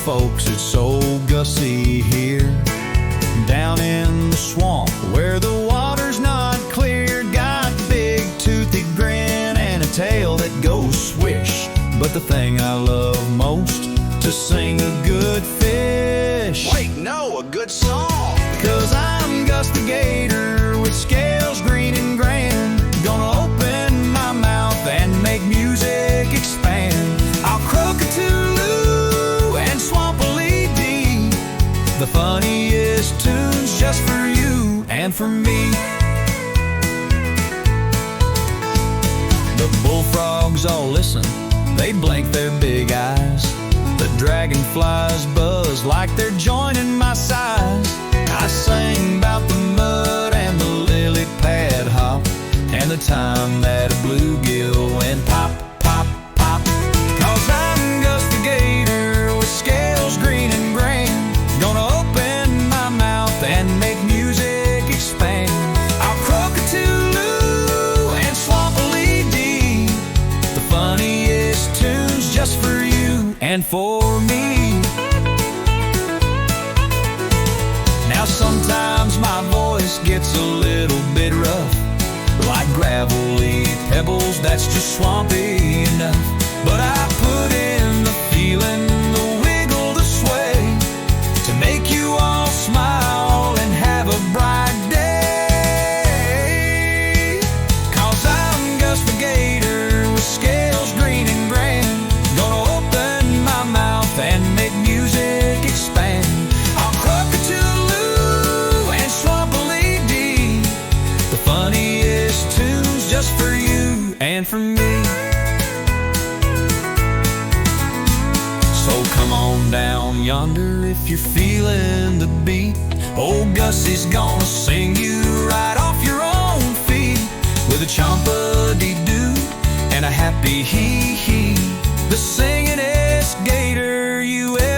folks, it's old Gussie here, down in the swamp where the water's not clear. Got big toothy grin and a tail that goes swish, but the thing I love most, to sing a good fish. Wait, no, a good song. 'Cause I'm Gus the Gator with scales green and grand, gonna open my mouth and make music expand. I'll croak a toodaloo and Swamp-a-lee-dee, the funniest tunes just for you and for me. The bullfrogs all listen, they blink their big eyes. The dragonflies buzz like they're joining my size. I sing about the mud and the lily pad hop, and the time that a bluegill went pop, pop, pop. 'Cause I'm Gus the Gator with scales green and grand, gonna open my mouth and make music expand. I'll croak a toodaloo and Swamp-a-lee-dee, the funniest tunes just for you and for me. Now sometimes my voice gets a little bit rough, like gravelly pebbles that's just swampy enough. But I put in the feeling, the wiggle, the sway, to make you all smile and have a bright day. 'Cause I'm Gus the Gator with scales green and grand, gonna open my mouth and make music expand. I'll croak a toodaloo and Swamp-a-lee-dee, the funniest tunes just for you and for me. So come on down yonder if you're feeling the beat. Old Gussie's gonna sing you right off your own feet, with a chomp-a-dee-doo and a happy hee-hee, the singingest gator you ever